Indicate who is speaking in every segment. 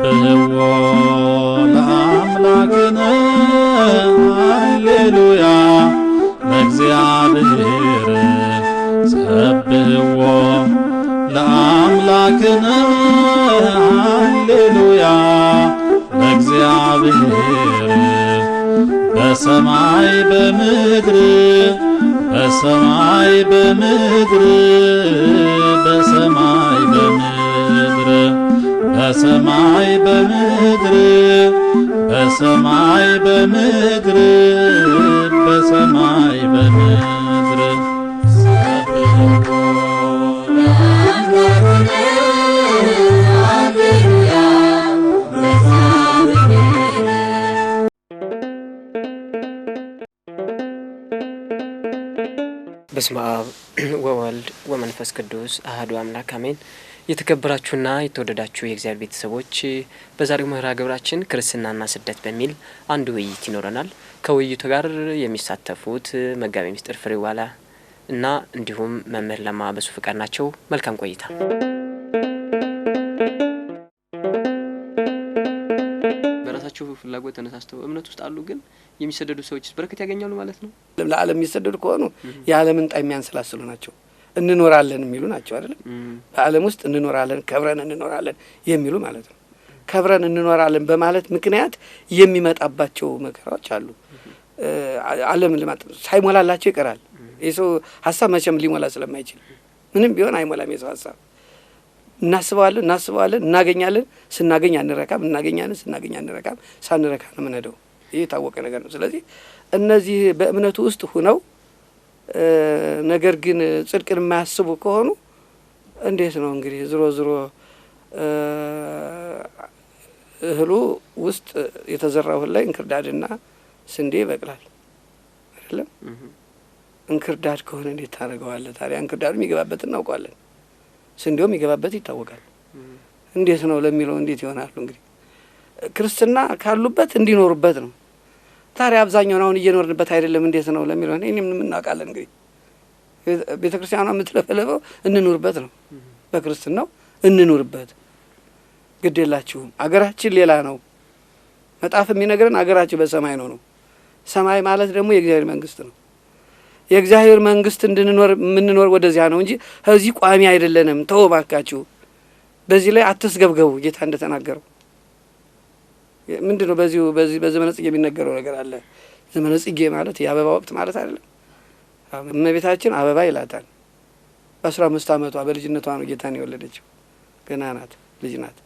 Speaker 1: ሰብሕዎ ለአምላክነ ሃሌሉያ በእግዚአብሔር ሰብሕዎ ለአምላክነ ሃሌሉያ በእግዚአብሔር በሰማይ በምድር በሰማይ በምድር በሰማይ በምድር በሰማይ በምድር በሰማይ በምድር በሰማይ በምድር ሰብሕዎ ለአምላክነ ሃሌሉያ
Speaker 2: በስመ አብ ወወልድ ወመንፈስ ቅዱስ አሐዱ አምላክ አሜን። የተከበራችሁና የተወደዳችሁ የእግዚአብሔር ቤተሰቦች በዛሬው መርሃ ግብራችን ክርስትናና ስደት በሚል አንድ ውይይት ይኖረናል። ከውይይቱ ጋር የሚሳተፉት መጋቤ ምስጢር ፍሬዋላ እና እንዲሁም መምህር ለማ በሱ ፍቃድ ናቸው። መልካም ቆይታ። በራሳቸው ፍላጎት ተነሳስተው እምነት ውስጥ አሉ፣ ግን የሚሰደዱ ሰዎች በረከት ያገኛሉ ማለት ነው።
Speaker 3: ለዓለም የሚሰደዱ ከሆኑ የዓለምን ጣም የሚያንሰላስሉ ናቸው። እንኖራለን የሚሉ ናቸው አይደል? በዓለም ውስጥ እንኖራለን ከብረን እንኖራለን የሚሉ ማለት ነው። ከብረን እንኖራለን በማለት ምክንያት የሚመጣባቸው መከራዎች አሉ። ዓለም ሳይሞላላቸው ይቀራል። የሰው ሀሳብ መቼም ሊሞላ ስለማይችል ምንም ቢሆን አይሞላም የሰው ሀሳብ። እናስበዋለን እናገኛለን፣ ስናገኝ አንረካም፣ እናገኛለን ስናገኝ አንረካም፣ ሳንረካ ነው የምንሄደው። ይህ የታወቀ ነገር ነው። ስለዚህ እነዚህ በእምነቱ ውስጥ ሆነው ነገር ግን ጽድቅን የማያስቡ ከሆኑ እንዴት ነው እንግዲህ ዝሮ እህሉ ውስጥ የተዘራው ላይ እንክርዳድና ስንዴ ይበቅላል አይደለም? እንክርዳድ ከሆነ እንዴት ታደርገዋለህ ታዲያ? እንክርዳዱ የሚገባበትን እናውቀዋለን፣ ስንዴው የሚገባበት ይታወቃል። እንዴት ነው ለሚለው እንዴት ይሆናሉ? እንግዲህ ክርስትና ካሉበት እንዲኖሩበት ነው። ታዲያ አብዛኛውን አሁን እየኖርንበት አይደለም እንዴት ነው ለሚለው እኔም እናውቃለን። እንግዲህ ቤተ ክርስቲያኗ የምትለፈለፈው እንኑርበት ነው። በክርስትናው እንኑርበት፣ ግድ የላችሁም። አገራችን ሌላ ነው። መጽሐፍ የሚነግረን አገራችን በሰማይ ነው። ሰማይ ማለት ደግሞ የእግዚአብሔር መንግስት ነው። የእግዚአብሔር መንግስት እንድንኖር የምንኖር ወደዚያ ነው እንጂ ከዚህ ቋሚ አይደለንም። ተው እባካችሁ፣ በዚህ ላይ አትስገብገቡ። ጌታ እንደተናገረው ምንድነው በዚህ በዘመነ ጽጌ የሚነገረው ነገር አለ። ዘመነ ጽጌ ማለት የአበባ ወቅት ማለት አይደለም። እመቤታችን አበባ ይላታል። በ15 ዓመቷ በልጅነቷ ነው ጌታን የወለደችው። ገና ናት፣ ልጅ ናት።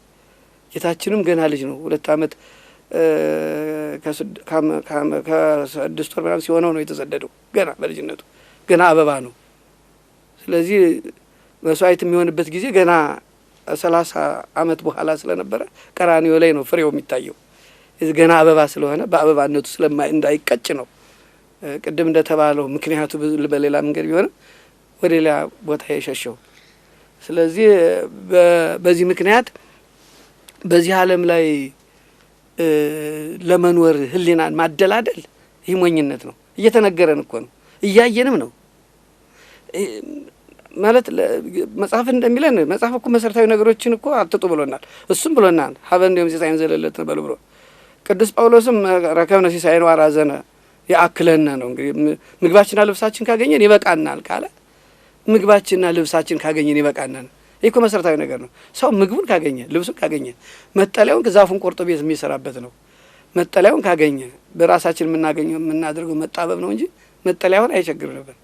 Speaker 3: ጌታችንም ገና ልጅ ነው። 2 ዓመት ከ6 ወር ምናምን ሲሆነው ነው የተሰደደው። ገና በልጅነቱ ገና አበባ ነው። ስለዚህ መስዋዕት የሚሆንበት ጊዜ ገና 30 ዓመት በኋላ ስለነበረ ቀራንዮ ላይ ነው ፍሬው የሚታየው። ገና አበባ ስለሆነ በአበባነቱ እንዳይቀጭ ነው። ቅድም እንደተባለው ምክንያቱ በሌላ መንገድ ቢሆንም ወደ ሌላ ቦታ የሸሸው። ስለዚህ በዚህ ምክንያት በዚህ ዓለም ላይ ለመኖር ህሊናን ማደላደል ይህ ሞኝነት ነው። እየተነገረን እኮ ነው፣ እያየንም ነው። ማለት መጽሐፍ እንደሚለን መጽሐፍ እኮ መሰረታዊ ነገሮችን እኮ አትጡ ብሎናል። እሱም ብሎናል ሀበ እንዲሁም ሲሳይን ዘለለት ነው ብሎ ቅዱስ ጳውሎስም ረከብነ ሲሳይን ዋራዘነ ያአክለነ ነው። እንግዲህ ምግባችንና ልብሳችን ካገኘን ይበቃናል ካለ ምግባችንና ልብሳችን ካገኘን ይበቃናል። ይህ እኮ መሰረታዊ ነገር ነው። ሰው ምግቡን ካገኘ ልብሱን ካገኘ መጠለያውን ዛፉን ቆርጦ ቤት የሚሰራበት ነው። መጠለያውን ካገኘ በራሳችን የምናገኘው የምናደርገው መጣበብ ነው እንጂ መጠለያውን አይቸግርም ነበር።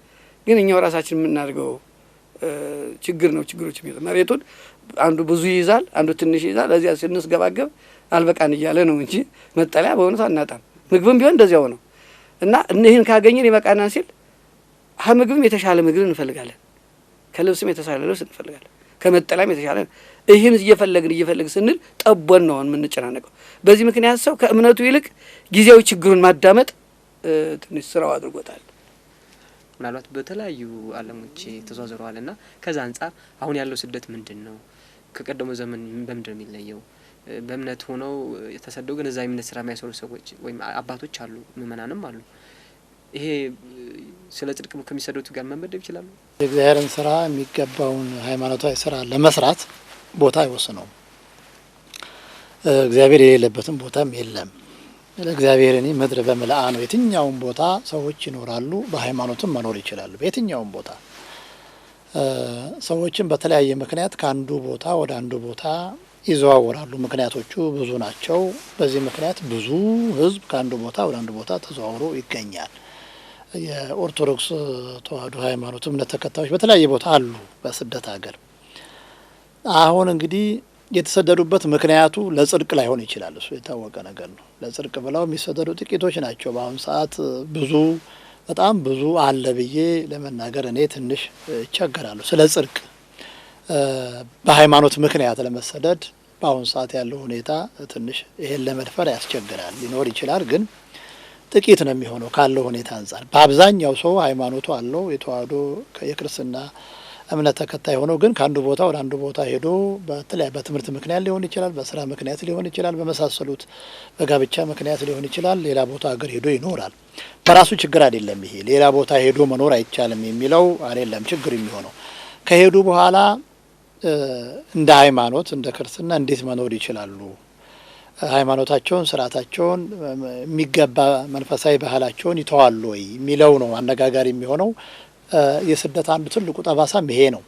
Speaker 3: ግን እኛው ራሳችን የምናደርገው ችግር ነው። ችግሮች የሚለው መሬቱን አንዱ ብዙ ይይዛል፣ አንዱ ትንሽ ይይዛል። ለዚያ ስንስገባገብ አልበቃን እያለ ነው እንጂ መጠለያ በእውነቱ አናጣም። ምግብም ቢሆን እንደዚያው ነው። እና እነዚህን ካገኘን ይበቃናል ሲል ከምግብም የተሻለ ምግብ እንፈልጋለን፣ ከልብስም የተሻለ ልብስ እንፈልጋለን፣ ከመጠለያም የተሻለ ይህን እየፈለግን ስንል ጠቦን ነው የምንጨናነቀው። በዚህ ምክንያት ሰው ከእምነቱ ይልቅ ጊዜያዊ ችግሩን ማዳመጥ ትንሽ ስራው አድርጎታል።
Speaker 2: ምናልባት በተለያዩ ዓለሞች ተዟዟረዋልና ከዛ አንጻር አሁን ያለው ስደት ምንድን ነው? ከቀደመው ዘመን በምንድን ነው የሚለየው? በእምነት ሆነው የተሰደው ግን እዛ የእምነት ስራ የሚያሰሩ ሰዎች ወይም አባቶች አሉ፣ ምእመናንም አሉ። ይሄ ስለ ጽድቅ ከሚሰደዱት ጋር መመደብ ይችላሉ?
Speaker 4: የእግዚአብሔርን ስራ የሚገባውን ሃይማኖታዊ ስራ ለመስራት ቦታ አይወስነውም። እግዚአብሔር የሌለበትም ቦታም የለም። ለእግዚአብሔር እኔ ምድር በምልአ ነው። የትኛውም ቦታ ሰዎች ይኖራሉ፣ በሃይማኖትም መኖር ይችላሉ። በየትኛውም ቦታ ሰዎችን በተለያየ ምክንያት ከአንዱ ቦታ ወደ አንዱ ቦታ ይዘዋወራሉ። ምክንያቶቹ ብዙ ናቸው። በዚህ ምክንያት ብዙ ሕዝብ ከአንዱ ቦታ ወደ አንዱ ቦታ ተዘዋውሮ ይገኛል። የኦርቶዶክስ ተዋሕዶ ሃይማኖት እምነት ተከታዮች በተለያየ ቦታ አሉ በስደት ሀገር። አሁን እንግዲህ የተሰደዱበት ምክንያቱ ለጽድቅ ላይሆን ይችላል። እሱ የታወቀ ነገር ነው። ለጽድቅ ብለው የሚሰደዱ ጥቂቶች ናቸው። በአሁኑ ሰዓት ብዙ በጣም ብዙ አለ ብዬ ለመናገር እኔ ትንሽ እቸገራለሁ። ስለ ጽድቅ በሃይማኖት ምክንያት ለመሰደድ በአሁኑ ሰዓት ያለው ሁኔታ ትንሽ ይሄን ለመድፈር ያስቸግራል። ሊኖር ይችላል ግን ጥቂት ነው የሚሆነው ካለው ሁኔታ አንጻር። በአብዛኛው ሰው ሃይማኖቱ አለው የተዋሕዶ የክርስትና እምነት ተከታይ ሆኖ ግን ከአንዱ ቦታ ወደ አንዱ ቦታ ሄዶ በተለያየ በትምህርት ምክንያት ሊሆን ይችላል፣ በስራ ምክንያት ሊሆን ይችላል፣ በመሳሰሉት በጋብቻ ምክንያት ሊሆን ይችላል። ሌላ ቦታ ሀገር ሄዶ ይኖራል። በራሱ ችግር አይደለም ይሄ። ሌላ ቦታ ሄዶ መኖር አይቻልም የሚለው አይደለም ችግር የሚሆነው። ከሄዱ በኋላ እንደ ሃይማኖት እንደ ክርስትና እንዴት መኖር ይችላሉ? ሃይማኖታቸውን፣ ስርዓታቸውን፣ የሚገባ መንፈሳዊ ባህላቸውን ይተዋሉ ወይ የሚለው ነው አነጋጋሪ የሚሆነው። የስደት አንዱ ትልቁ ጠባሳም ይሄ ነው።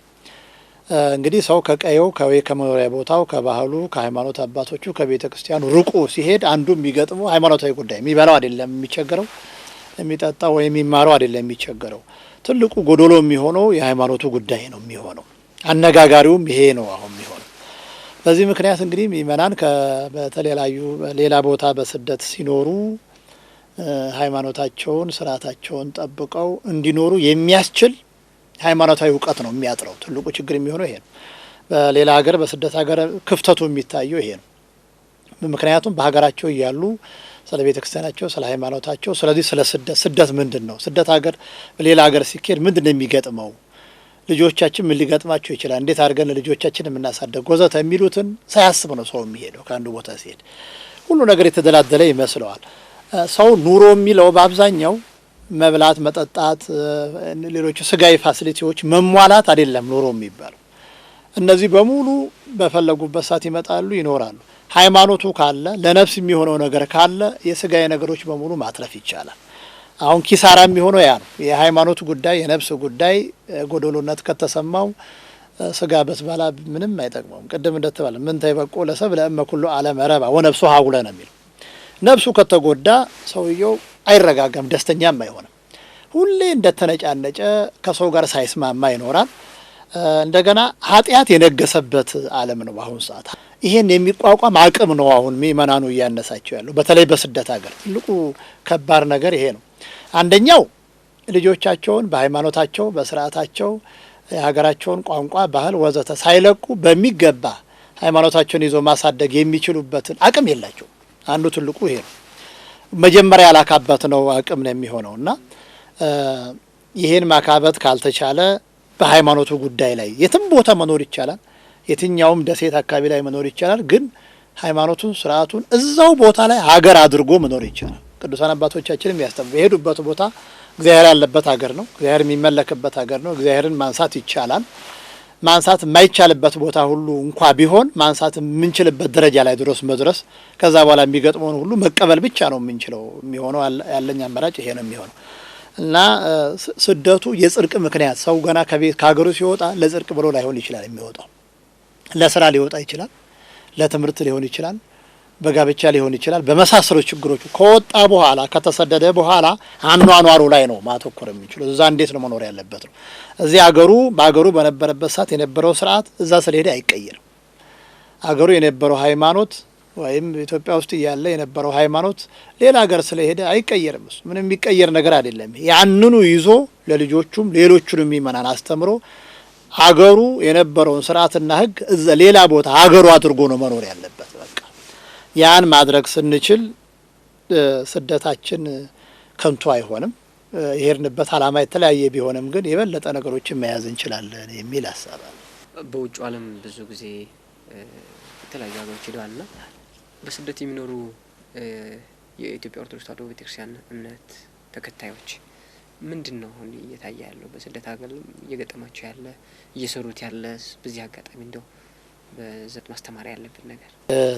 Speaker 4: እንግዲህ ሰው ከቀየው ከመኖሪያ ቦታው ከባህሉ ከሃይማኖት አባቶቹ ከቤተ ክርስቲያኑ ርቁ ሲሄድ አንዱ የሚገጥመው ሃይማኖታዊ ጉዳይ የሚበላው አይደለም የሚቸገረው፣ የሚጠጣው ወይም የሚማረው አይደለም የሚቸገረው። ትልቁ ጎዶሎ የሚሆነው የሃይማኖቱ ጉዳይ ነው የሚሆነው። አነጋጋሪውም ይሄ ነው አሁን የሚሆነው። በዚህ ምክንያት እንግዲህ ምእመናን በተለያዩ ሌላ ቦታ በስደት ሲኖሩ ሃይማኖታቸውን ስርዓታቸውን ጠብቀው እንዲኖሩ የሚያስችል ሃይማኖታዊ እውቀት ነው የሚያጥረው። ትልቁ ችግር የሚሆነው ይሄ ነው። በሌላ ሀገር በስደት ሀገር ክፍተቱ የሚታየው ይሄ ነው። ምክንያቱም በሀገራቸው እያሉ ስለ ቤተ ክርስቲያናቸው፣ ስለ ሃይማኖታቸው፣ ስለዚህ ስለ ስደት ምንድን ነው ስደት ሀገር በሌላ ሀገር ሲኬድ ምንድን ነው የሚገጥመው፣ ልጆቻችን ምን ሊገጥማቸው ይችላል፣ እንዴት አድርገን ልጆቻችን የምናሳደግ ወዘተ የሚሉትን ሳያስብ ነው ሰው የሚሄደው። ከአንዱ ቦታ ሲሄድ ሁሉ ነገር የተደላደለ ይመስለዋል። ሰው ኑሮ የሚለው በአብዛኛው መብላት፣ መጠጣት፣ ሌሎች ስጋዊ ፋሲሊቲዎች መሟላት አይደለም ኑሮ የሚባለው። እነዚህ በሙሉ በፈለጉበት ሰዓት ይመጣሉ፣ ይኖራሉ። ሃይማኖቱ ካለ ለነፍስ የሚሆነው ነገር ካለ የስጋዊ ነገሮች በሙሉ ማትረፍ ይቻላል። አሁን ኪሳራ የሚሆነው ያ ነው። የሃይማኖቱ ጉዳይ የነፍስ ጉዳይ ጎዶሎነት ከተሰማው ስጋ በስባላ ምንም አይጠቅመውም። ቅድም እንደተባለ ምን ተይበቆ ለሰብ ለእመ ኩሉ ዓለም ረባ ወነፍሱ ሀጉለ ነው የሚለው። ነፍሱ ከተጎዳ ሰውየው አይረጋጋም፣ ደስተኛም አይሆንም። ሁሌ እንደተነጫነጨ ከሰው ጋር ሳይስማማ ይኖራል። እንደገና ኃጢአት የነገሰበት ዓለም ነው በአሁኑ ሰዓት። ይሄን የሚቋቋም አቅም ነው አሁን ምእመናኑ እያነሳቸው ያለው። በተለይ በስደት ሀገር ትልቁ ከባድ ነገር ይሄ ነው። አንደኛው ልጆቻቸውን በሃይማኖታቸው በስርዓታቸው የሀገራቸውን ቋንቋ፣ ባህል ወዘተ ሳይለቁ በሚገባ ሃይማኖታቸውን ይዞ ማሳደግ የሚችሉበትን አቅም የላቸው። አንዱ ትልቁ ይሄ ነው። መጀመሪያ ያላካበት ነው አቅም ነው የሚሆነው እና ይሄን ማካበት ካልተቻለ በሃይማኖቱ ጉዳይ ላይ የትም ቦታ መኖር ይቻላል። የትኛውም ደሴት አካባቢ ላይ መኖር ይቻላል። ግን ሃይማኖቱን ስርዓቱን እዛው ቦታ ላይ ሀገር አድርጎ መኖር ይቻላል። ቅዱሳን አባቶቻችንም ያስተምሩ የሄዱበት ቦታ እግዚአብሔር ያለበት ሀገር ነው። እግዚአብሔር የሚመለክበት ሀገር ነው። እግዚአብሔርን ማንሳት ይቻላል። ማንሳት የማይቻልበት ቦታ ሁሉ እንኳ ቢሆን ማንሳት የምንችልበት ደረጃ ላይ ድረስ መድረስ፣ ከዛ በኋላ የሚገጥመውን ሁሉ መቀበል ብቻ ነው የምንችለው የሚሆነው። ያለኝ አማራጭ ይሄ ነው የሚሆነው እና ስደቱ የጽድቅ ምክንያት ሰው ገና ከሀገሩ ሲወጣ ለጽድቅ ብሎ ላይሆን ይችላል የሚወጣው። ለስራ ሊወጣ ይችላል፣ ለትምህርት ሊሆን ይችላል፣ በጋብቻ ሊሆን ይችላል። በመሳሰሉ ችግሮቹ ከወጣ በኋላ ከተሰደደ በኋላ አኗኗሩ ላይ ነው ማተኮር የሚችለው። እዛ እንዴት ነው መኖር ያለበት ነው። እዚህ በአገሩ በነበረበት ሰዓት የነበረው ስርዓት እዛ ስለሄደ አይቀየርም። አገሩ የነበረው ሃይማኖት ወይም ኢትዮጵያ ውስጥ እያለ የነበረው ሃይማኖት ሌላ ሀገር ስለሄደ አይቀየርም። እሱ ምንም የሚቀየር ነገር አይደለም። ያንኑ ይዞ ለልጆቹም ሌሎቹንም ምእመናን አስተምሮ አገሩ የነበረውን ስርዓትና ሕግ እዛ ሌላ ቦታ አገሩ አድርጎ ነው መኖር ያለበት። በቃ ያን ማድረግ ስንችል ስደታችን ከንቱ አይሆንም። የሄድንበት ዓላማ የተለያየ ቢሆንም ግን የበለጠ ነገሮችን መያዝ እንችላለን የሚል ሀሳብ አለ።
Speaker 2: በውጭ ዓለም ብዙ ጊዜ የተለያዩ ሀገሮች ሄደዋልና በስደት የሚኖሩ የኢትዮጵያ ኦርቶዶክስ ተዋሕዶ ቤተክርስቲያን እምነት ተከታዮች ምንድን ነው አሁን እየታየ ያለው በስደት ሀገር እየገጠማቸው ያለ እየሰሩት ያለ በዚህ አጋጣሚ እንደው በዘት ማስተማር ያለብን ነገር?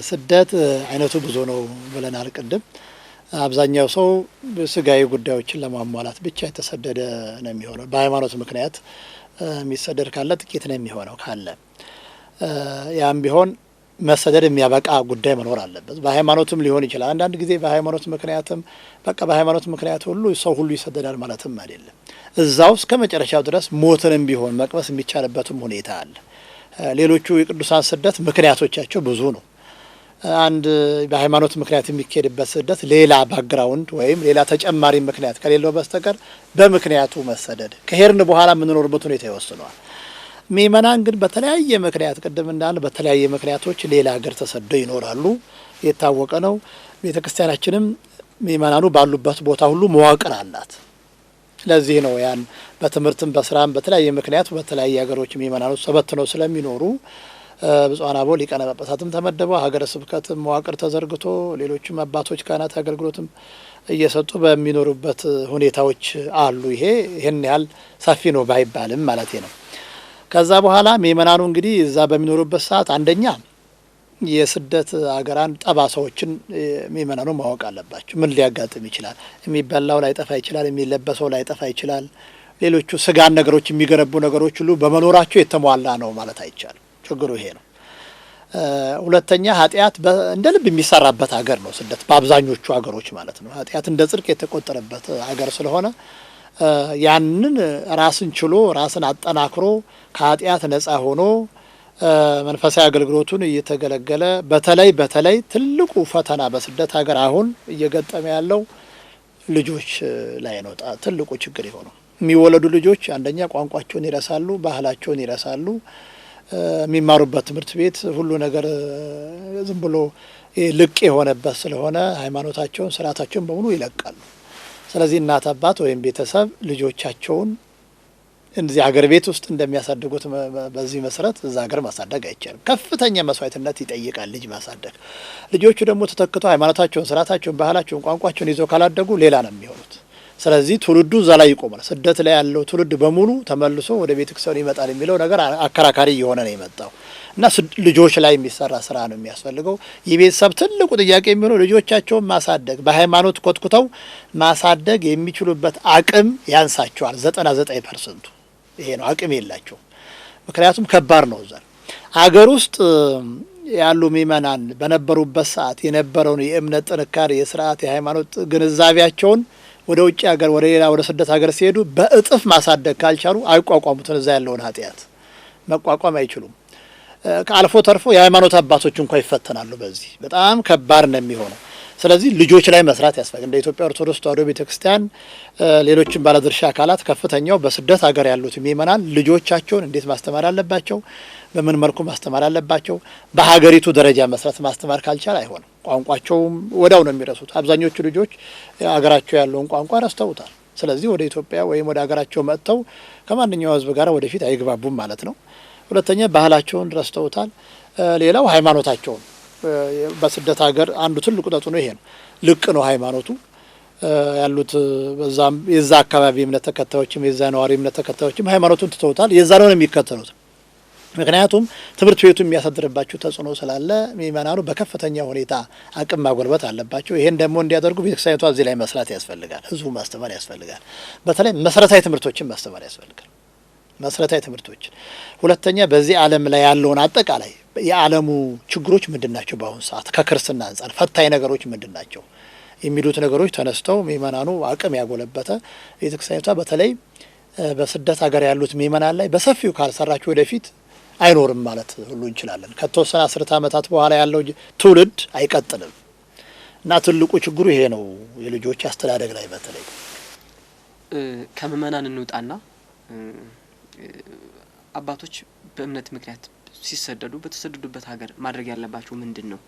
Speaker 4: ስደት አይነቱ ብዙ ነው ብለናል ቅድም። አብዛኛው ሰው ስጋዊ ጉዳዮችን ለማሟላት ብቻ የተሰደደ ነው የሚሆነው። በሃይማኖት ምክንያት የሚሰደድ ካለ ጥቂት ነው የሚሆነው ካለ። ያም ቢሆን መሰደድ የሚያበቃ ጉዳይ መኖር አለበት። በሃይማኖትም ሊሆን ይችላል። አንዳንድ ጊዜ በሃይማኖት ምክንያትም በቃ በሃይማኖት ምክንያት ሁሉ ሰው ሁሉ ይሰደዳል ማለትም አይደለም። እዛው እስከ መጨረሻው ድረስ ሞትንም ቢሆን መቅመስ የሚቻልበትም ሁኔታ አለ። ሌሎቹ የቅዱሳን ስደት ምክንያቶቻቸው ብዙ ነው። አንድ በሃይማኖት ምክንያት የሚካሄድበት ስደት ሌላ ባክግራውንድ ወይም ሌላ ተጨማሪ ምክንያት ከሌለው በስተቀር በምክንያቱ መሰደድ ከሄድን በኋላ የምንኖርበት ሁኔታ ይወስነዋል። ምእመናን ግን በተለያየ ምክንያት ቅድም እንዳለ በተለያየ ምክንያቶች ሌላ ሀገር ተሰደው ይኖራሉ። የታወቀ ነው። ቤተ ክርስቲያናችንም ምእመናኑ ባሉበት ቦታ ሁሉ መዋቅር አላት። ለዚህ ነው ያን በትምህርትም በስራም በተለያየ ምክንያት በተለያየ ሀገሮች ምእመናኑ ተበትነው ስለሚኖሩ ብፁዓን አበው ሊቃነ ጳጳሳትም ተመደበው ሀገረ ስብከትም መዋቅር ተዘርግቶ ሌሎችም አባቶች ካህናት አገልግሎትም እየሰጡ በሚኖሩበት ሁኔታዎች አሉ። ይሄን ያህል ሰፊ ነው ባይባልም ማለት ነው። ከዛ በኋላ ምእመናኑ እንግዲህ እዛ በሚኖሩበት ሰዓት አንደኛ የስደት አገራን ጠባሳዎችን ምእመናኑ ማወቅ አለባቸው። ምን ሊያጋጥም ይችላል? የሚበላው ላይጠፋ ይችላል፣ የሚለበሰው ላይጠፋ ይችላል። ሌሎቹ ስጋን ነገሮች የሚገነቡ ነገሮች ሁሉ በመኖራቸው የተሟላ ነው ማለት አይቻልም። ችግሩ ይሄ ነው። ሁለተኛ ኃጢአት እንደ ልብ የሚሰራበት ሀገር ነው ስደት፣ በአብዛኞቹ ሀገሮች ማለት ነው። ኃጢአት እንደ ጽድቅ የተቆጠረበት ሀገር ስለሆነ ያንን ራስን ችሎ ራስን አጠናክሮ ከኃጢአት ነጻ ሆኖ መንፈሳዊ አገልግሎቱን እየተገለገለ በተለይ ትልቁ ፈተና በስደት ሀገር አሁን እየገጠመ ያለው ልጆች ላይ ነው። ትልቁ ችግር የሆነው የሚወለዱ ልጆች አንደኛ ቋንቋቸውን ይረሳሉ፣ ባህላቸውን ይረሳሉ። የሚማሩበት ትምህርት ቤት ሁሉ ነገር ዝም ብሎ ልቅ የሆነበት ስለሆነ ሃይማኖታቸውን፣ ስርዓታቸውን በሙሉ ይለቃሉ። ስለዚህ እናት አባት ወይም ቤተሰብ ልጆቻቸውን እዚህ ሀገር ቤት ውስጥ እንደሚያሳድጉት በዚህ መሰረት እዛ ሀገር ማሳደግ አይቻልም። ከፍተኛ መስዋዕትነት ይጠይቃል ልጅ ማሳደግ። ልጆቹ ደግሞ ተተክተው ሃይማኖታቸውን፣ ስርዓታቸውን፣ ባህላቸውን፣ ቋንቋቸውን ይዘው ካላደጉ ሌላ ነው የሚሆኑት። ስለዚህ ትውልዱ እዛ ላይ ይቆማል። ስደት ላይ ያለው ትውልድ በሙሉ ተመልሶ ወደ ቤተክርስቲያን ይመጣል የሚለው ነገር አከራካሪ እየሆነ ነው የመጣው እና ልጆች ላይ የሚሰራ ስራ ነው የሚያስፈልገው። የቤተሰብ ትልቁ ጥያቄ የሚሆነው ልጆቻቸውን ማሳደግ፣ በሃይማኖት ኮትኩተው ማሳደግ የሚችሉበት አቅም ያንሳቸዋል። 99% ይሄ ነው፣ አቅም የላቸው። ምክንያቱም ከባድ ነው። እዛ አገር ውስጥ ያሉ ምእመናን በነበሩበት ሰዓት የነበረውን የእምነት ጥንካሬ፣ የስርዓት፣ የሃይማኖት ግንዛቤያቸውን ወደ ውጭ ሀገር ወደ ሌላ ወደ ስደት ሀገር ሲሄዱ በእጥፍ ማሳደግ ካልቻሉ አይቋቋሙትን። እዛ ያለውን ኃጢአት መቋቋም አይችሉም። ከአልፎ ተርፎ የሃይማኖት አባቶች እንኳ ይፈተናሉ። በዚህ በጣም ከባድ ነው የሚሆነው። ስለዚህ ልጆች ላይ መስራት ያስፈልጋል። እንደ ኢትዮጵያ ኦርቶዶክስ ተዋሕዶ ቤተክርስቲያን ሌሎችም ባለድርሻ አካላት ከፍተኛው በስደት ሀገር ያሉት ምእመናን ልጆቻቸውን እንዴት ማስተማር አለባቸው፣ በምን መልኩ ማስተማር አለባቸው። በሀገሪቱ ደረጃ መስራት ማስተማር ካልቻል አይሆንም። ቋንቋቸውም ወዲያው ነው የሚረሱት። አብዛኞቹ ልጆች ሀገራቸው ያለውን ቋንቋ ረስተውታል። ስለዚህ ወደ ኢትዮጵያ ወይም ወደ ሀገራቸው መጥተው ከማንኛው ሕዝብ ጋር ወደፊት አይግባቡም ማለት ነው። ሁለተኛ ባህላቸውን ረስተውታል። ሌላው ሃይማኖታቸውን በስደት ሀገር አንዱ ትልቁ ተጽዕኖ ይሄ ነው። ልቅ ነው ሃይማኖቱ ያሉት በዛም የዛ አካባቢ እምነት ተከታዮችም የዛ ነዋሪ እምነት ተከታዮችም ሃይማኖቱን ትተውታል። የዛ ነው የሚከተሉት። ምክንያቱም ትምህርት ቤቱ የሚያሳድርባቸው ተጽዕኖ ስላለ ምእመናኑ በከፍተኛ ሁኔታ አቅም ማጎልበት አለባቸው። ይሄን ደግሞ እንዲያደርጉ ቤተክርስቲያኒቷ እዚህ ላይ መስራት ያስፈልጋል። ህዝቡ ማስተማር ያስፈልጋል። በተለይ መሰረታዊ ትምህርቶችን ማስተማር ያስፈልጋል። መሰረታዊ ትምህርቶችን። ሁለተኛ በዚህ ዓለም ላይ ያለውን አጠቃላይ የዓለሙ ችግሮች ምንድናቸው፣ በአሁኑ ሰዓት ከክርስትና አንጻር ፈታኝ ነገሮች ምንድናቸው የሚሉት ነገሮች ተነስተው ምእመናኑ አቅም ያጎለበተ ቤተክርስቲያኒቷ በተለይ በስደት ሀገር ያሉት ምእመናን ላይ በሰፊው ካልሰራችሁ ወደፊት አይኖርም ማለት ሁሉ እንችላለን። ከተወሰነ 10 ዓመታት በኋላ ያለው ትውልድ አይቀጥልም እና ትልቁ ችግሩ ይሄ ነው። የልጆች አስተዳደግ ላይ በተለይ
Speaker 2: ከምእመናን እንውጣና አባቶች በእምነት ምክንያት ሲሰደዱ በተሰደዱበት ሀገር ማድረግ ያለባቸው ምንድን ነው?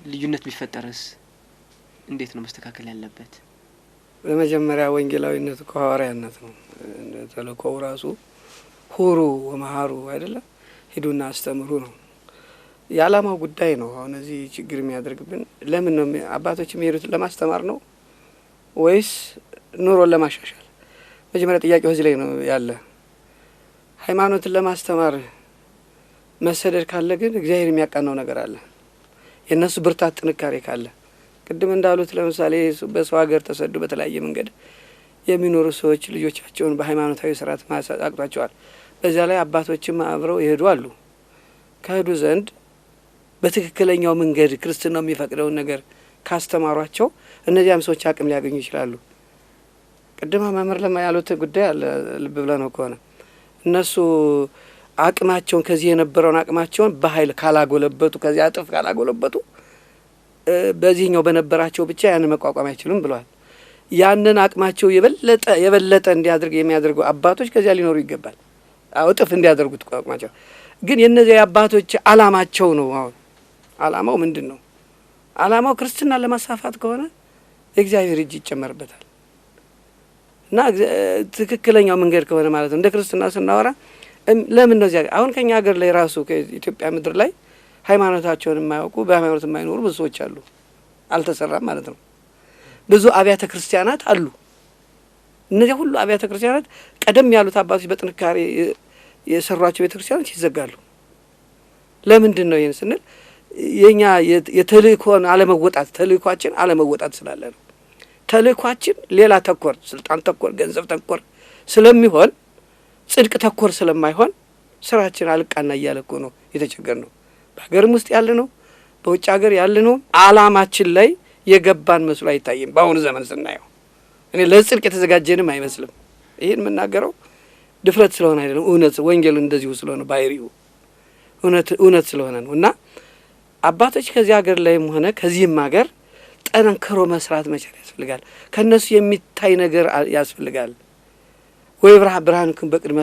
Speaker 2: ልዩነት ቢፈጠርስ እንዴት ነው መስተካከል ያለበት?
Speaker 3: በመጀመሪያ ወንጌላዊነት ሐዋርያነት ነው። ተልእኮው ራሱ ሁሩ ወመሃሩ አይደለም፣ ሂዱና አስተምሩ ነው። የዓላማው ጉዳይ ነው። አሁን እዚህ ችግር የሚያደርግብን ለምን ነው? አባቶች የሚሄዱት ለማስተማር ነው ወይስ ኑሮን ለማሻሻል? መጀመሪያ ጥያቄው እዚህ ላይ ነው ያለ። ሃይማኖትን ለማስተማር መሰደድ ካለ ግን እግዚአብሔር የሚያቃናው ነገር አለ። የእነሱ ብርታት ጥንካሬ ካለ ቅድም እንዳሉት ለምሳሌ በሰው ሀገር ተሰዱ በተለያየ መንገድ የሚኖሩ ሰዎች ልጆቻቸውን በሃይማኖታዊ ስርዓት ማሳጣቅቷቸዋል። በዚያ ላይ አባቶችም አብረው ይሄዱ አሉ። ከሄዱ ዘንድ በትክክለኛው መንገድ ክርስትናው የሚፈቅደውን ነገር ካስተማሯቸው እነዚያም ሰዎች አቅም ሊያገኙ ይችላሉ። ቅድማ መምህር ለማ ያሉት ጉዳይ አለ። ልብ ብለ ነው ከሆነ እነሱ አቅማቸውን ከዚህ የነበረውን አቅማቸውን በኃይል ካላጎለበቱ ከዚያ እጥፍ ካላጎለበቱ በዚህኛው በነበራቸው ብቻ ያንን መቋቋም አይችሉም ብለዋል። ያንን አቅማቸው የበለጠ እንዲያደርግ የሚያደርጉ አባቶች ከዚያ ሊኖሩ ይገባል። እጥፍ እንዲያደርጉት አቅማቸው ግን የነዚያ አባቶች አላማቸው ነው። አሁን አላማው ምንድን ነው? አላማው ክርስትና ለማሳፋት ከሆነ የእግዚአብሔር እጅ ይጨመርበታል እና ትክክለኛው መንገድ ከሆነ ማለት ነው። እንደ ክርስትና ስናወራ ለምን ነው እዚያ አሁን ከኛ ሀገር ላይ ራሱ ከኢትዮጵያ ምድር ላይ ሃይማኖታቸውን የማያውቁ በሃይማኖት የማይኖሩ ብዙ ሰዎች አሉ። አልተሰራም ማለት ነው። ብዙ አብያተ ክርስቲያናት አሉ። እነዚያ ሁሉ አብያተ ክርስቲያናት ቀደም ያሉት አባቶች በጥንካሬ የሰሯቸው ቤተ ክርስቲያኖች ይዘጋሉ። ለምንድን ነው ይህን ስንል የኛ የተልእኮን አለመወጣት ተልእኳችን አለመወጣት ስላለ ነው። ተልእኳችን ሌላ ተኮር ስልጣን ተኮር ገንዘብ ተኮር ስለሚሆን ጽድቅ ተኮር ስለማይሆን ስራችን አልቃና እያለ እኮ ነው የተቸገር ነው። በሀገርም ውስጥ ያለ ነው በውጭ ሀገር ያለ ነው አላማችን ላይ የገባን መስሎ አይታይም። በአሁኑ ዘመን ስናየው እኔ ለጽድቅ የተዘጋጀንም አይመስልም። ይህን የምናገረው ድፍረት ስለሆነ አይደለም፣ እውነት ወንጌል እንደዚሁ ስለሆነ ባህሪው እውነት ስለሆነ ነው። እና አባቶች ከዚህ ሀገር ላይም ሆነ ከዚህም ሀገር ጠንክሮ መስራት መቻል ያስፈልጋል። ከነሱ የሚታይ ነገር ያስፈልጋል። ወይ ብርሃንክም በቅድመ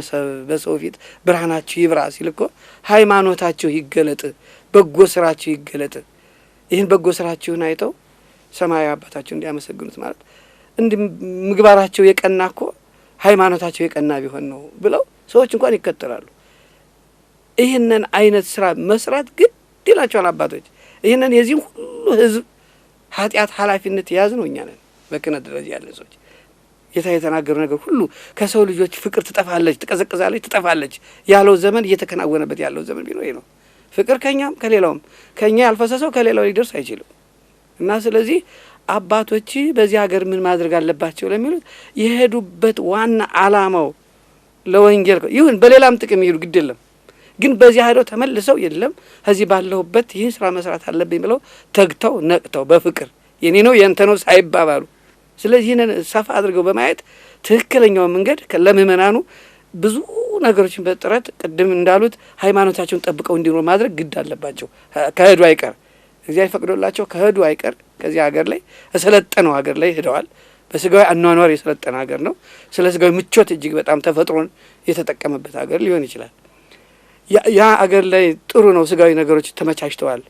Speaker 3: በሰው ፊት ብርሃናችሁ ይብራ ሲል እኮ ሃይማኖታችሁ ይገለጥ፣ በጎ ስራችሁ ይገለጥ። ይህን በጎ ስራችሁን አይተው ሰማያዊ አባታችሁ እንዲያመሰግኑት ማለት እንዲህ ምግባራቸው የቀና እኮ ሃይማኖታቸው የቀና ቢሆን ነው ብለው ሰዎች እንኳን ይከተላሉ። ይህንን አይነት ስራ መስራት ግድ ይላቸዋል አባቶች። ይህንን የዚህ ሁሉ ህዝብ ኃጢአት ኃላፊነት የያዝ ነው እኛ ነን። በክህነት ደረጃ ያለ ሰዎች ጌታ የተናገሩ ነገር ሁሉ ከሰው ልጆች ፍቅር ትጠፋለች፣ ትቀዘቅዛለች፣ ትጠፋለች ያለው ዘመን እየተከናወነበት ያለው ዘመን ቢኖር ይሄ ነው። ፍቅር ከኛም ከሌላውም ከኛ ያልፈሰሰው ከሌላው ሊደርስ አይችልም። እና ስለዚህ አባቶች በዚህ ሀገር ምን ማድረግ አለባቸው ለሚሉት የሄዱበት ዋና አላማው ለወንጌል ይሁን በሌላም ጥቅም ይሄዱ ግድ የለም። ግን በዚህ ሄደው ተመልሰው የለም ከዚህ ባለሁበት ይህን ስራ መስራት አለብኝ ብለው ተግተው ነቅተው በፍቅር የኔ ነው የንተ ነው ሳይባባሉ ስለዚህ ይህንን ሰፋ አድርገው በማየት ትክክለኛው መንገድ ለምእመናኑ ብዙ ነገሮችን በጥረት ቅድም እንዳሉት ሃይማኖታቸውን ጠብቀው እንዲኖር ማድረግ ግድ አለባቸው። ከሄዱ አይቀር እግዚአብሔር ፈቅዶላቸው ከሄዱ አይቀር ከዚህ ሀገር ላይ የሰለጠነው ሀገር ላይ ሄደዋል። በስጋዊ አኗኗር የሰለጠነ ሀገር ነው። ስለ ስጋዊ ምቾት እጅግ በጣም ተፈጥሮን የተጠቀመበት ሀገር ሊሆን ይችላል። ያ ሀገር ላይ ጥሩ ነው፣ ስጋዊ ነገሮች ተመቻችተዋል።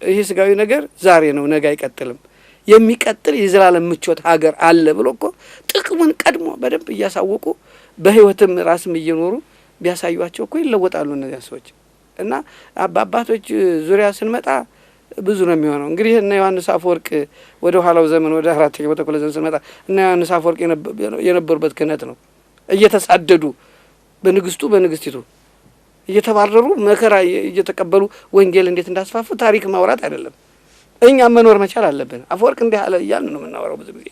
Speaker 3: ይሄ ስጋዊ ነገር ዛሬ ነው፣ ነገ አይቀጥልም። የሚቀጥል የዘላለም ምቾት ሀገር አለ ብሎ እኮ ጥቅሙን ቀድሞ በደንብ እያሳወቁ በህይወትም ራስም እየኖሩ ቢያሳዩቸው እኮ ይለወጣሉ እነዚያ ሰዎች። እና በአባቶች ዙሪያ ስንመጣ ብዙ ነው የሚሆነው። እንግዲህ እነ ዮሐንስ አፈወርቅ ወደ ኋላው ዘመን ወደ 4ኛው ክፍለ ዘመን ስንመጣ እነ ዮሐንስ አፈወርቅ የነበሩበት ክህነት ነው። እየተሳደዱ በንግስቱ በንግስቲቱ እየተባረሩ መከራ እየተቀበሉ ወንጌል እንዴት እንዳስፋፉ ታሪክ ማውራት አይደለም። እኛም መኖር መቻል አለብን። አፈወርቅ እንዲህ አለ እያልን ነው የምናወራው ብዙ ጊዜ።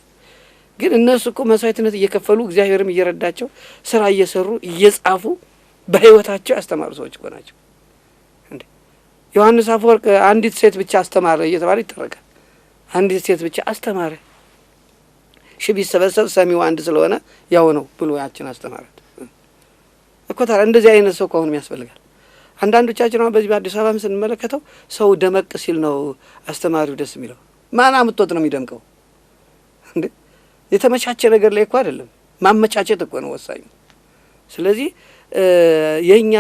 Speaker 3: ግን እነሱ እኮ መስዋዕትነት እየከፈሉ እግዚአብሔርም እየረዳቸው ስራ እየሰሩ እየጻፉ በህይወታቸው ያስተማሩ ሰዎች እኮ ናቸው። እንዴ ዮሐንስ አፈወርቅ አንዲት ሴት ብቻ አስተማረ እየተባለ ይተረካል። አንዲት ሴት ብቻ አስተማረ፣ ሺህ ቢሰበሰብ ሰሚው አንድ ስለሆነ ያው ነው ብሎ ያችን አስተማራት እኮ። ታዲያ እንደዚህ አይነት ሰው ከሆነ ያስፈልጋል። አንዳንዶቻችን አሁን በዚህ በአዲስ አበባም ስንመለከተው ሰው ደመቅ ሲል ነው አስተማሪው ደስ የሚለው። ማን አምጥቶት ነው የሚደምቀው እንዴ? የተመቻቸ ነገር ላይ እኮ አይደለም፣ ማመቻቸት እኮ ነው ወሳኙ። ስለዚህ የኛ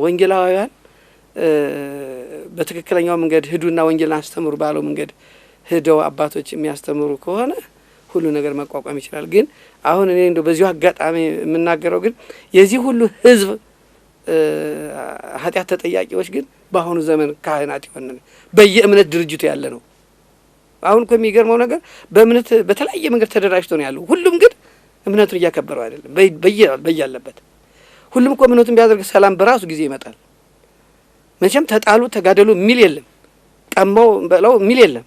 Speaker 3: ወንጌላውያን በትክክለኛው መንገድ ሂዱና ወንጌልን አስተምሩ ባለው መንገድ ሂደው አባቶች የሚያስተምሩ ከሆነ ሁሉ ነገር መቋቋም ይችላል። ግን አሁን እኔ እንደው በዚሁ አጋጣሚ የምናገረው ግን የዚህ ሁሉ ህዝብ ኃጢአት ተጠያቂዎች ግን በአሁኑ ዘመን ካህናት ይሆናል በየእምነት ድርጅቱ ያለ ነው። አሁን እኮ የሚገርመው ነገር በእምነት በተለያየ መንገድ ተደራጅቶ ነው ያለው። ሁሉም ግን እምነቱን እያከበረው አይደለም። በያለበት ሁሉም እኮ እምነቱን ቢያደርግ ሰላም በራሱ ጊዜ ይመጣል። መቼም ተጣሉ ተጋደሉ የሚል የለም፣ ቀማው በለው የሚል የለም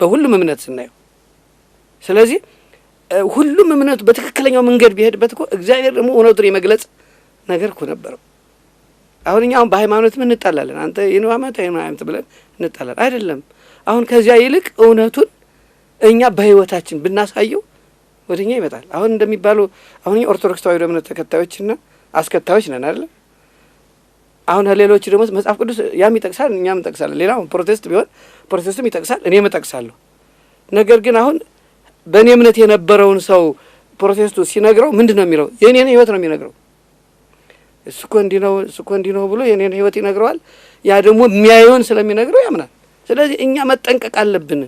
Speaker 3: በሁሉም እምነት ስናየው። ስለዚህ ሁሉም እምነቱ በትክክለኛው መንገድ ቢሄድበት እኮ እግዚአብሔር ደግሞ እውነቱን የመግለጽ ነገር እኮ ነበረው። አሁን እኛ በሃይማኖትም እንጣላለን፣ አንተ የነው አመት ሃይማኖት ብለን እንጣላለን አይደለም። አሁን ከዚያ ይልቅ እውነቱን እኛ በህይወታችን ብናሳየው ወደኛ ይመጣል። አሁን እንደሚባለው አሁን ኦርቶዶክስ ተዋሕዶ እምነት ተከታዮችና አስከታዮች ነን አይደል? አሁን ሌሎች ደግሞ መጽሐፍ ቅዱስ ያም ይጠቅሳል እኛም እንጠቅሳለን። ሌላው ፕሮቴስት ቢሆን ፕሮቴስትም ይጠቅሳል እኔም እጠቅሳለሁ። ነገር ግን አሁን በእኔ እምነት የነበረውን ሰው ፕሮቴስቱ ሲነግረው ምንድን ነው የሚለው? የእኔን ህይወት ነው የሚነግረው። እሱ እኮ እንዲህ ነው ብሎ የእኔን ህይወት ይነግረዋል። ያ ደግሞ የሚያየውን ስለሚነግረው ያምናል። ስለዚህ እኛ መጠንቀቅ አለብን።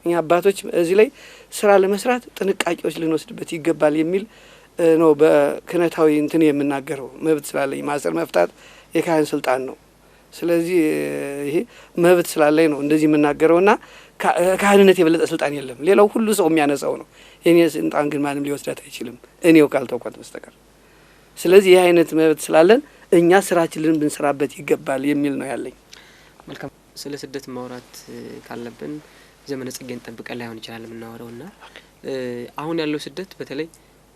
Speaker 3: እኛ አባቶች እዚህ ላይ ስራ ለመስራት ጥንቃቄዎች ልንወስድበት ይገባል የሚል ነው በክህነታዊ እንትን የምናገረው። መብት ስላለኝ ማሰር መፍታት የካህን ስልጣን ነው። ስለዚህ ይሄ መብት ስላለኝ ነው እንደዚህ የምናገረውና ካህንነት የበለጠ ስልጣን የለም። ሌላው ሁሉ ሰው የሚያነሳው ነው። የኔ ስልጣን ግን ማንም ሊወስዳት አይችልም እኔው ካልተውኳት በስተቀር። ስለዚህ ይህ አይነት መብት ስላለን እኛ ስራችንን ብንሰራበት ይገባል የሚል ነው ያለኝ።
Speaker 2: መልካም። ስለ ስደት ማውራት ካለብን ዘመነ ጽጌን ጠብቀን ላይሆን ይችላል የምናወራውና አሁን ያለው ስደት በተለይ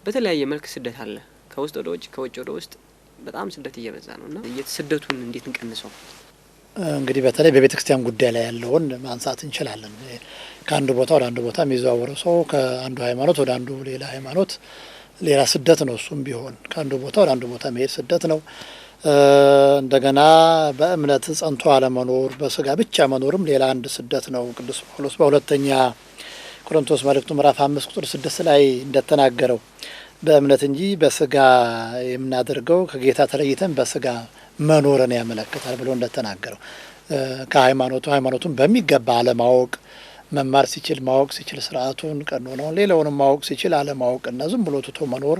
Speaker 2: በተለያየ መልክ ስደት አለ። ከውስጥ ወደ ውጭ ከውጭ ወደ ውስጥ በጣም ስደት እየበዛ ነውና ስደቱን እንዴት እንቀንሰው?
Speaker 4: እንግዲህ በተለይ በቤተ ክርስቲያን ጉዳይ ላይ ያለውን ማንሳት እንችላለን። ከአንድ ቦታ ወደ አንድ ቦታ የሚዘዋወረው ሰው ከአንዱ ሃይማኖት ወደ አንዱ ሌላ ሃይማኖት ሌላ ስደት ነው። እሱም ቢሆን ከአንዱ ቦታ ወደ አንዱ ቦታ መሄድ ስደት ነው። እንደገና በእምነት ጸንቶ አለመኖር፣ በስጋ ብቻ መኖርም ሌላ አንድ ስደት ነው። ቅዱስ ጳውሎስ በሁለተኛ ቆሮንቶስ መልእክቱ ምዕራፍ 5 ቁጥር 6 ላይ እንደተናገረው በእምነት እንጂ በስጋ የምናደርገው ከጌታ ተለይተን በስጋ መኖርን ያመለክታል ብሎ እንደተናገረው ሃይማኖቱን በሚገባ አለማወቅ፣ መማር ሲችል ማወቅ ሲችል ስርዓቱን ቀኖናውን ሌላውንም ማወቅ ሲችል አለማወቅና ዝም ብሎ ትቶ መኖር፣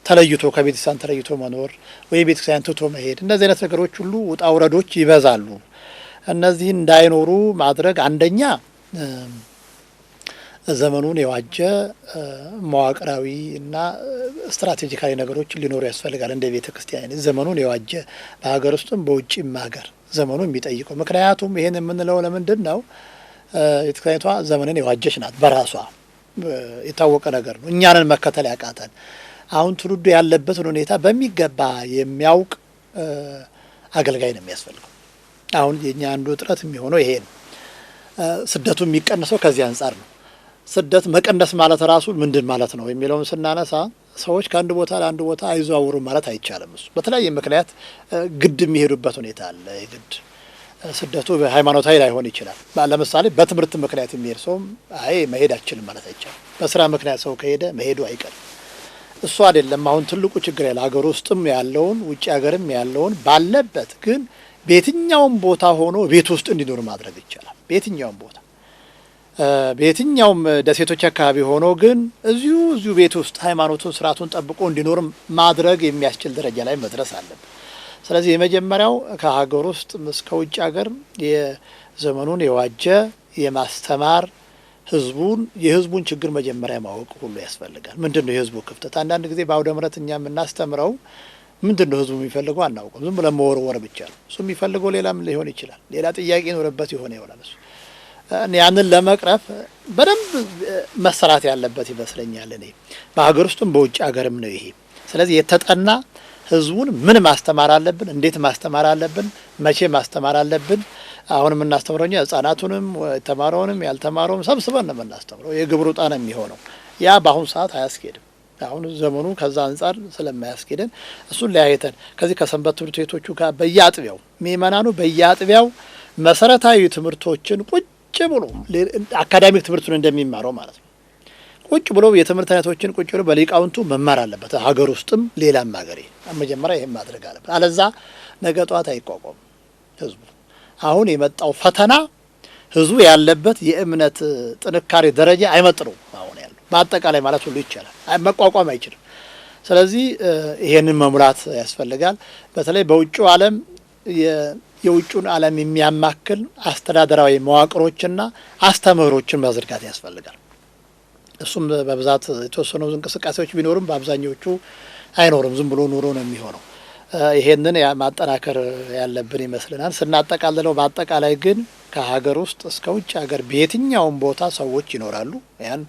Speaker 4: ተለይቶ ከቤተክርስቲያን ተለይቶ መኖር ወይ ቤተክርስቲያን ትቶ መሄድ፣ እንደዚህ አይነት ነገሮች ሁሉ ውጣ ውረዶች ይበዛሉ። እነዚህ እንዳይኖሩ ማድረግ አንደኛ ዘመኑን የዋጀ መዋቅራዊ እና ስትራቴጂካዊ ነገሮች ሊኖሩ ያስፈልጋል። እንደ ቤተ ክርስቲያን ዘመኑን የዋጀ በሀገር ውስጥም በውጭም ሀገር ዘመኑ የሚጠይቀው። ምክንያቱም ይሄን የምንለው ለምንድን ነው? ቤተ ክርስቲያኒቷ ዘመንን የዋጀች ናት። በራሷ የታወቀ ነገር ነው። እኛንን መከተል ያቃተን። አሁን ትውልዱ ያለበትን ሁኔታ በሚገባ የሚያውቅ አገልጋይ ነው የሚያስፈልገው። አሁን የኛ አንዱ እጥረት የሚሆነው ይሄ ነው። ስደቱ የሚቀንሰው ከዚህ አንጻር ነው። ስደት መቀነስ ማለት ራሱ ምንድን ማለት ነው የሚለውን ስናነሳ ሰዎች ከአንድ ቦታ ለአንድ ቦታ አይዘዋውሩ ማለት አይቻልም። እሱ በተለያየ ምክንያት ግድ የሚሄዱበት ሁኔታ አለ። የግድ ስደቱ ሃይማኖታዊ ላይሆን ይችላል። ለምሳሌ በትምህርት ምክንያት የሚሄድ ሰው መሄድ አይችልም ማለት አይቻልም። በስራ ምክንያት ሰው ከሄደ መሄዱ አይቀርም። እሱ አይደለም አሁን ትልቁ ችግር ያለ ሀገር ውስጥም ያለውን ውጭ ሀገርም ያለውን ባለበት ግን በየትኛውም ቦታ ሆኖ ቤት ውስጥ እንዲኖር ማድረግ ይቻላል። በየትኛውም ቦታ በየትኛውም ደሴቶች አካባቢ ሆኖ ግን እዚሁ ቤት ውስጥ ሃይማኖቱን ስርዓቱን ጠብቆ እንዲኖር ማድረግ የሚያስችል ደረጃ ላይ መድረስ አለብን። ስለዚህ የመጀመሪያው ከሀገር ውስጥ እስከ ውጭ ሀገር የዘመኑን የዋጀ የማስተማር የህዝቡን ችግር መጀመሪያ ማወቅ ሁሉ ያስፈልጋል። ምንድነው የህዝቡ ክፍተት? አንዳንድ ጊዜ በአውደ ምሕረት እኛ የምናስተምረው ምንድነው ህዝቡ የሚፈልገው አናውቅም። ዝም ብለን መወርወር ብቻ ነው። እሱ የሚፈልገው ሌላም ሊሆን ይችላል። ሌላ ጥያቄ ይኖርበት ይሆናል። እሱ ያንን ለመቅረፍ በደንብ መሰራት ያለበት ይመስለኛል። እኔ በሀገር ውስጥም በውጭ ሀገርም ነው ይሄ። ስለዚህ የተጠና ህዝቡን ምን ማስተማር አለብን፣ እንዴት ማስተማር አለብን፣ መቼ ማስተማር አለብን። አሁን የምናስተምረው እኛ ህጻናቱንም የተማረውንም ያልተማረውም ሰብስበን ነው የምናስተምረው። የግብር ውጣ ነው የሚሆነው። ያ በአሁኑ ሰዓት አያስኬድም። አሁን ዘመኑ ከዛ አንጻር ስለማያስኬደን እሱን ለያይተን ከዚህ ከሰንበት ትምህርት ቤቶቹ ጋር በየአጥቢያው ምእመናኑ በየአጥቢያው መሰረታዊ ትምህርቶችን ቁጭ ብሎ አካዳሚክ ትምህርቱን እንደሚማረው ማለት ነው ቁጭ ብሎ የትምህርት አይነቶችን ቁጭ ብሎ በሊቃውንቱ መማር አለበት። ሀገር ውስጥም ሌላም ሀገር መጀመሪያ ይሄን ማድረግ አለበት። አለዛ ነገ ጧት አይቋቋም ህዝቡ። አሁን የመጣው ፈተና ህዝቡ ያለበት የእምነት ጥንካሬ ደረጃ አይመጥነው። አሁን ያለው በአጠቃላይ ማለት ሁሉ ይቻላል መቋቋም አይችልም። ስለዚህ ይሄንን መሙላት ያስፈልጋል። በተለይ በውጭው ዓለም የውጭውን ዓለም የሚያማክል አስተዳደራዊ መዋቅሮችና አስተምህሮችን መዘርጋት ያስፈልጋል። እሱም በብዛት የተወሰኑ እንቅስቃሴዎች ቢኖሩም በአብዛኞቹ አይኖርም። ዝም ብሎ ኑሮ ነው የሚሆነው። ይሄንን ማጠናከር ያለብን ይመስልናል። ስናጠቃልለው በአጠቃላይ ግን ከሀገር ውስጥ እስከ ውጭ ሀገር በየትኛውም ቦታ ሰዎች ይኖራሉ። ያን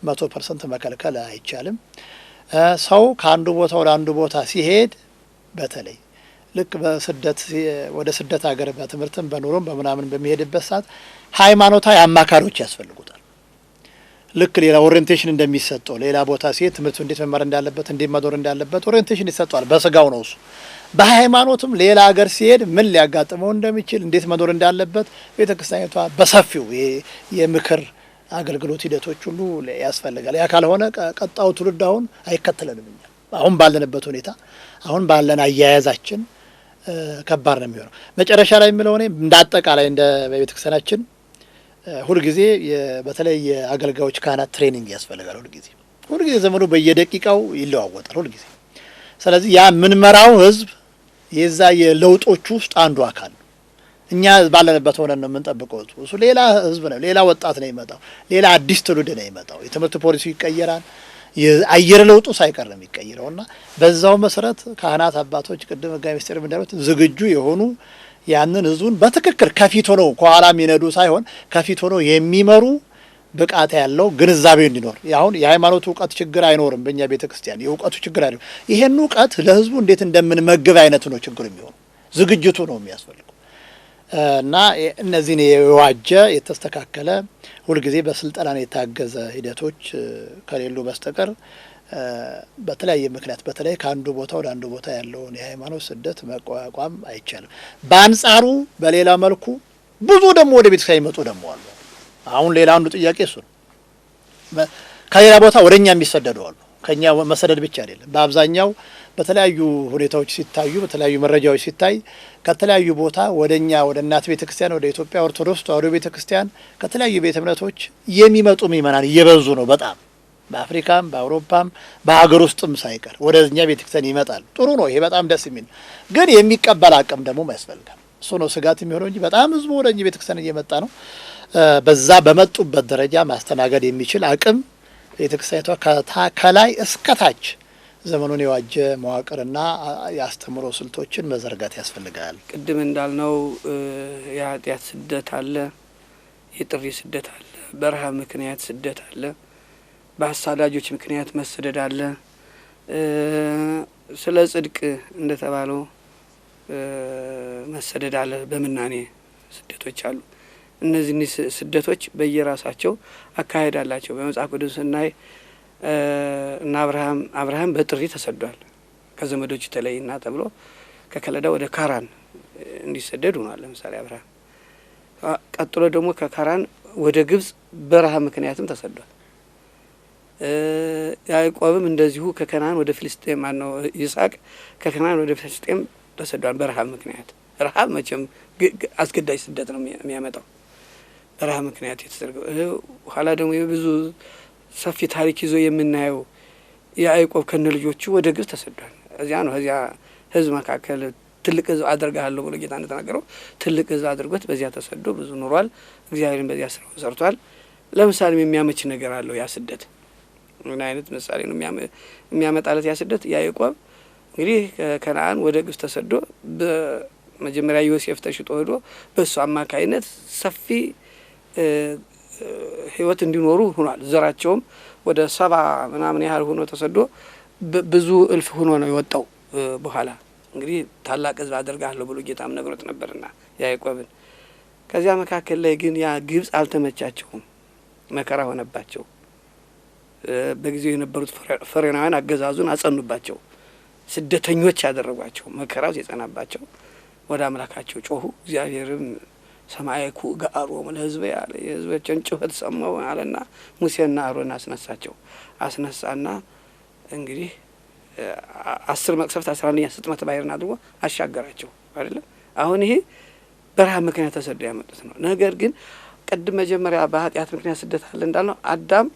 Speaker 4: 100% መከልከል አይቻልም። ሰው ከአንዱ ቦታ ወደ አንዱ ቦታ ሲሄድ በተለይ ልክ በስደት ወደ ስደት ሀገር በትምህርትም በኑሮም በምናምን በሚሄድበት ሰዓት ሃይማኖታዊ አማካሪዎች ያስፈልጉታል። ልክ ሌላ ኦሪየንቴሽን እንደሚሰጠው ሌላ ቦታ ሲሄድ ትምህርቱ እንዴት መማር እንዳለበት እንዴት መኖር እንዳለበት ኦሪየንቴሽን ይሰጠዋል። በስጋው ነው እሱ። በሃይማኖትም ሌላ ሀገር ሲሄድ ምን ሊያጋጥመው እንደሚችል እንዴት መኖር እንዳለበት ቤተክርስቲያኒቷ በሰፊው የምክር አገልግሎት ሂደቶች ሁሉ ያስፈልጋል። ያ ካልሆነ ቀጣው ትውልድ አሁን አይከተለንም። እኛ አሁን ባለንበት ሁኔታ አሁን ባለን አያያዛችን ከባድ ነው የሚሆነው። መጨረሻ ላይ የምለው እኔ እንደ አጠቃላይ እንደ ቤተክርስቲያናችን ሁልጊዜ በተለይ የአገልጋዮች ካህናት ትሬኒንግ ያስፈልጋል። ሁልጊዜ ዘመኑ በየደቂቃው ይለዋወጣል ሁልጊዜ። ስለዚህ ያ የምንመራው ህዝብ የዛ የለውጦቹ ውስጥ አንዱ አካል ነው። እኛ ባለንበት ሆነን ነው የምንጠብቀው። እሱ ሌላ ህዝብ ነው፣ ሌላ ወጣት ነው ይመጣው፣ ሌላ አዲስ ትውልድ ነው ይመጣው። የትምህርት ፖሊሲ ይቀየራል፣ የአየር ለውጡ ሳይቀር ነው የሚቀየረው እና በዛው መሰረት ካህናት አባቶች ቅድም ሕጋዊ ምስጢር እንዳሉት ዝግጁ የሆኑ ያንን ህዝቡን በትክክል ከፊት ሆነው ከኋላ የሚነዱ ሳይሆን ከፊት ሆነው የሚመሩ ብቃት ያለው ግንዛቤው እንዲኖር። አሁን የሃይማኖት እውቀት ችግር አይኖርም በእኛ ቤተክርስቲያን፣ የእውቀቱ ችግር አይኖርም። ይሄን እውቀት ለህዝቡ እንዴት እንደምንመግብ አይነቱ ነው ችግር የሚሆነው። ዝግጅቱ ነው የሚያስፈልገው እና እነዚህን የዋጀ የተስተካከለ ሁልጊዜ በስልጠና የታገዘ ሂደቶች ከሌሉ በስተቀር በተለያየ ምክንያት በተለይ ከአንዱ ቦታ ወደ አንዱ ቦታ ያለውን የሃይማኖት ስደት መቋቋም አይቻልም። በአንጻሩ በሌላ መልኩ ብዙ ደግሞ ወደ ቤተክርስቲያን ይመጡ ደግሞ አሉ። አሁን ሌላ አንዱ ጥያቄ እሱ ነው። ከሌላ ቦታ ወደ እኛ የሚሰደዱ አሉ። ከኛ መሰደድ ብቻ አይደለም። በአብዛኛው በተለያዩ ሁኔታዎች ሲታዩ በተለያዩ መረጃዎች ሲታይ ከተለያዩ ቦታ ወደኛ ወደ እናት ቤተክርስቲያን ወደ ኢትዮጵያ ኦርቶዶክስ ተዋሕዶ ቤተክርስቲያን ከተለያዩ ቤተ እምነቶች የሚመጡ ምእመናን እየበዙ ነው በጣም በአፍሪካም በአውሮፓም በሀገር ውስጥም ሳይቀር ወደኛ ቤተክርስቲያን ይመጣል። ጥሩ ነው። ይሄ በጣም ደስ የሚል ግን የሚቀበል አቅም ደግሞ ያስፈልጋል። እሱ ነው ስጋት የሚሆነው እንጂ በጣም ህዝቡ ወደኛ ቤተክርስቲያን እየመጣ ነው። በዛ በመጡበት ደረጃ ማስተናገድ የሚችል አቅም ቤተክርስቲያኗ ከላይ እስከታች ዘመኑን የዋጀ መዋቅርና የአስተምሮ ስልቶችን መዘርጋት ያስፈልጋል።
Speaker 3: ቅድም እንዳልነው የኃጢአት ስደት አለ፣ የጥሪ ስደት አለ፣ በረሃብ ምክንያት ስደት አለ፣ በአሳዳጆች ምክንያት መሰደድ አለ። ስለ ጽድቅ እንደተባለው መሰደድ አለ፣ በምናኔ ስደቶች አሉ። እነዚህ ስደቶች በየራሳቸው አካሄድ አላቸው። በመጽሐፍ ቅዱስ ስናይ እና አብርሃም በጥሪ ተሰዷል። ከዘመዶቹ ተለይና ተብሎ ከከለዳ ወደ ካራን እንዲሰደድ ሆኗል። ለምሳሌ አብርሃም ቀጥሎ ደግሞ ከካራን ወደ ግብጽ በረሃብ ምክንያትም ተሰዷል። ያዕቆብም እንደዚሁ ከከናን ወደ ፍልስጤም ማነው ይስሐቅ ከከናን ወደ ፍልስጤም ተሰዷል በረሃብ ምክንያት። ረሃብ መቼም አስገዳጅ ስደት ነው የሚያመጣው። በረሃብ ምክንያት የተደረገው ኋላ ደግሞ የብዙ ሰፊ ታሪክ ይዞ የምናየው ያዕቆብ ከነ ልጆቹ ወደ ግብጽ ተሰዷል። እዚያ ነው እዚያ ህዝብ መካከል ትልቅ ህዝብ አደርጋለሁ ብሎ ጌታ እንደተናገረው ትልቅ ህዝብ አድርጎት በዚያ ተሰዶ ብዙ ኑሯል። እግዚአብሔርን በዚያ ስራውን ሰርቷል። ለምሳሌ የሚያመች ነገር አለው ያ ስደት። ምን አይነት ምሳሌ ነው የሚያመጣለት ያ ስደት? ያዕቆብ እንግዲህ ከነአን ወደ ግብጽ ተሰዶ በመጀመሪያ ዮሴፍ ተሽጦ ሄዶ በእሱ አማካይነት ሰፊ ህይወት እንዲኖሩ ሆኗል። ዘራቸውም ወደ 70 ምናምን ያህል ሆኖ ተሰዶ ብዙ እልፍ ሆኖ ነው የወጣው። በኋላ እንግዲህ ታላቅ ህዝብ አደርጋለሁ ብሎ ጌታም ነግሮት ነበርና ያዕቆብን። ከዚያ መካከል ላይ ግን ያ ግብጽ አልተመቻቸውም፣ መከራ ሆነባቸው። በጊዜው የነበሩት ፈሬናውያን አገዛዙን አጸኑባቸው፣ ስደተኞች ያደረጓቸው፣ መከራው ሲጸናባቸው ወደ አምላካቸው ጮሁ። እግዚአብሔርም ሰማይኩ ጋሮም ለህዝብ ያለ የህዝቦችን ጩኸት ሰማው አለና ሙሴና አሮን አስነሳና እንግዲህ 10 መቅሰፍት 11ኛ ስጥመተ ባሕርን አድርጎ አሻገራቸው አይደለም። አሁን ይሄ በረሃብ ምክንያት ተሰዶ ያመጡት ነው። ነገር ግን ቅድም መጀመሪያ በኃጢአት ምክንያት ስደት አለ እንዳልነው አዳም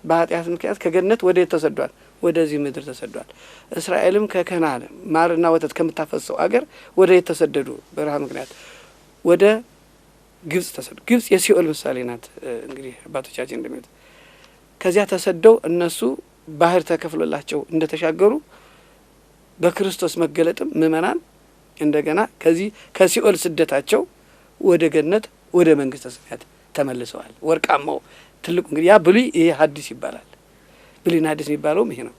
Speaker 3: በኃጢአት ምክንያት ከገነት ወደ ተሰዷል፣ ወደዚህ ምድር ተሰዷል። እስራኤልም ከከናን ማርና ወተት ከምታፈሰው አገር ወደ ተሰደዱ በረሃብ ምክንያት ወደ ግብጽ ተሰዱ። ግብጽ የሲኦል ምሳሌ ናት። እንግዲህ አባቶቻችን እንደሚሉት ከዚያ ተሰደው እነሱ ባህር ተከፍሎላቸው እንደተሻገሩ በክርስቶስ መገለጥም ምእመናን እንደገና ከዚህ ከሲኦል ስደታቸው ወደ ገነት ወደ መንግስተ ሰማያት ተመልሰዋል። ወርቃማው ትልቁ እንግዲህ ያ ብሉይ ይሄ ሐዲስ ይባላል። ብሉይና ሐዲስ የሚባለውም ይሄ ነው።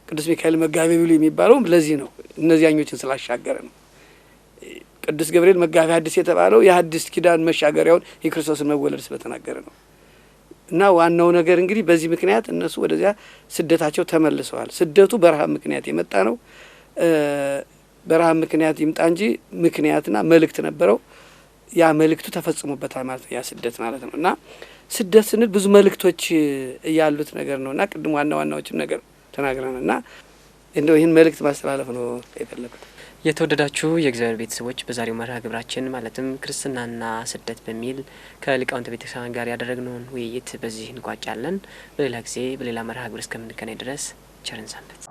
Speaker 3: ቅዱስ ሚካኤል መጋቤ ብሉይ የሚባለውም ለዚህ ነው፣ እነዚያኞችን ስላሻገረ ነው። ቅዱስ ገብርኤል መጋቤ ሐዲስ የተባለው የሐዲስ ኪዳን መሻገሪያውን የክርስቶስን መወለድ ስለተናገረ ነው። እና ዋናው ነገር እንግዲህ በዚህ ምክንያት እነሱ ወደዚያ ስደታቸው ተመልሰዋል። ስደቱ በረሃብ ምክንያት የመጣ ነው። በረሃብ ምክንያት ይምጣ እንጂ ምክንያትና መልእክት ነበረው። ያ መልእክቱ ተፈጽሞበታል ማለት ነው፣ ያ ስደት ማለት ነው። እና ስደት ስንል ብዙ መልእክቶች ያሉት ነገር ነው። እና ቅድም ዋና ዋናዎችን ነገር ተናግረናል። እና እንደው ይህን መልእክት ማስተላለፍ ነው የፈለኩት።
Speaker 2: የተወደዳችሁ የእግዚአብሔር ቤተሰቦች በዛሬው መርሃ ግብራችን ማለትም ክርስትናና ስደት በሚል ከሊቃውንተ ቤተክርስቲያን ጋር ያደረግነውን ውይይት በዚህ እንቋጫለን። በሌላ ጊዜ በሌላ መርሃ ግብር እስከምንገናኝ ድረስ ቸርን ሰንብት።